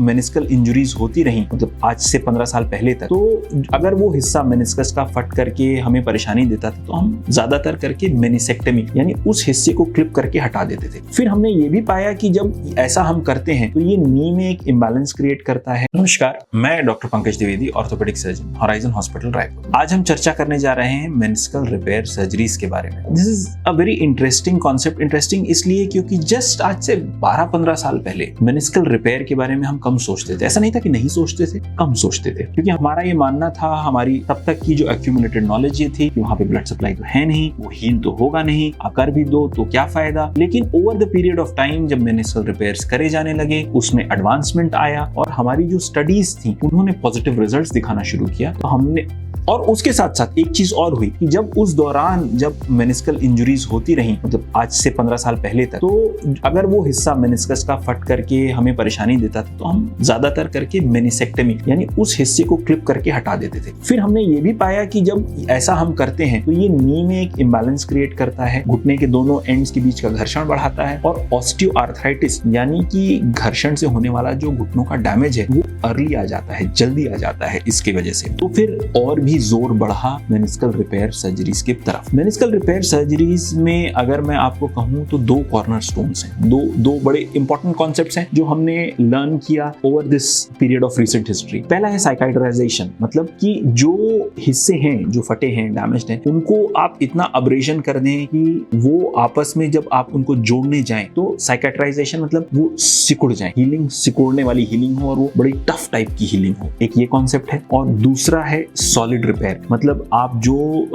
Meniscal injuries होती रही, मतलब आज से 15 साल पहले तक, तो अगर वो हिस्सा मेनिस्कस का फट करके हमें परेशानी देता था तो हम ज्यादातर करके मेनिसेक्टमी यानी उस हिस्से को क्लिप करके हटा देते थे। फिर हमने ये भी पाया कि जब ऐसा हम करते हैं तो ये नी में एक इम्बैलेंस क्रिएट करता है। नमस्कार, मैं doctor Pankaj Dwivedi, orthopaedic surgeon, horizon hospital Raipur. आज हम चर्चा करने जा रहे हैं मेनिस्कल रिपेयर सर्जरीज के बारे में। This is a very interesting concept. Interesting इसलिए क्योंकि जस्ट आज से 12-15 साल पहले मेनिस्कल रिपेयर के बारे में हम कम सोचते थे। ऐसा नहीं था कि नहीं सोचते थे, कम सोचते थे, क्योंकि हमारा ये मानना था, हमारी तब तक की जो एक्यूमुलेटेड नॉलेज ये थी कि वहां पे ब्लड सप्लाई तो है नहीं, वो हील तो होगा नहीं, आप कर भी दो तो क्या फायदा। लेकिन over the period of time जब मेनिस्कल रिपेयर्स करे जाने लगे, उसमें एडवांसमेंट आया और हमारी जो स्टडीज थी उन्होंने पॉजिटिव रिजल्ट्स दिखाना शुरू किया। तो हमने और उसके साथ साथ एक चीज और हुई कि जब उस दौरान जब मेनिस्कल इंजरीज होती रही, मतलब आज से 15 साल पहले तक, तो अगर वो हिस्सा मेनिस्कस का फट करके हमें परेशानी देता था तो हम ज्यादातर करके मेनिसेक्टमी यानी उस हिस्से को क्लिप करके हटा देते थे। फिर हमने ये भी पाया कि जब ऐसा हम करते हैं तो ये नी में एक इम्बैलेंस क्रिएट करता है, घुटने के दोनों एंड्स के बीच का घर्षण बढ़ाता है और ऑस्टियोआर्थराइटिस यानी कि घर्षण से होने वाला जो घुटनों का डैमेज है वो अर्ली आ जाता है, जल्दी आ जाता है इसकी वजह से। तो फिर और भी जोर बढ़ा मेनिस्कल रिपेयर सर्जरीज की तरफ। मेनिस्कल रिपेयर सर्जरीज में अगर मैं आपको कहूं तो दो कॉर्नरस्टोन्स हैं, दो बड़े इंपॉर्टेंट कॉन्सेप्ट्स हैं जो हमने लर्न किया over this period of recent history. पहला है साइकाइड्राइजेशन, मतलब कि जो हिस्से हैं जो फटे हैं, डैमेज्ड हैं, उनको आप इतना अब्रेशन कर दें कि वो आपस में जब आप उनको जोड़ने जाएं तो साइकाइट्राइजेशन मतलब वो सिकुड़ जाए, हीलिंग सिकुड़ने वाली हीलिंग हो और वो बड़ी टफ टाइप की हीलिंग हो। एक ये कॉन्सेप्ट है। और दूसरा है सॉलिड रिपेयर, मतलब आप जो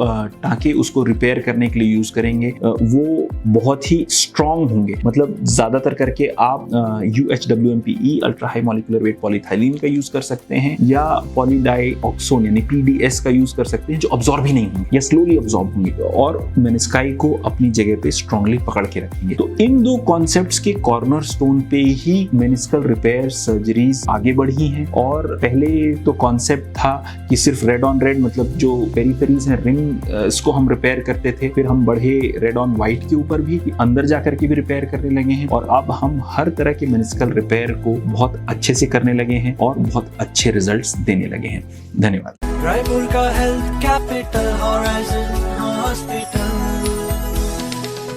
टांके उसको रिपेयर करने के लिए यूज करेंगे वो बहुत ही स्ट्रॉन्ग होंगे, मतलब ज्यादातर करके आप UHWMPE ultra high molecular weight polyethylene का यूज कर सकते हैं या पॉलीडाइऑक्सोन यानी PDS का यूज कर सकते हैं, जो अब्सॉर्ब ही नहीं होंगे या स्लोली अब्सॉर्ब होंगे और मेनिस्काई को अपनी जगह पे स्ट्रांगली पकड़ के रखेंगे। तो इन दो कॉन्सेप्ट्स के कॉर्नरस्टोन पे ही मेनिस्कल रिपेयर सर्जरीज आगे बढ़ी हैं। और पहले तो कॉन्सेप्ट था कि सिर्फ रेड ऑन रेड, मतलब जो पेरिफेरीज हैं, रिंग, इसको हम रिपेयर करते थे। फिर हम बढ़े रेड ऑन व्हाइट के ऊपर भी, अंदर जाकर के भी रिपेयर करने लगे हैं और अब हम हर तरह के मेनिस्कल रिपेयर को बहुत अच्छे से करने लगे हैं और बहुत अच्छे रिजल्ट्स देने लगे हैं। धन्यवाद। रायपुर का हेल्थ कैपिटल, होराइजन हॉस्पिटल।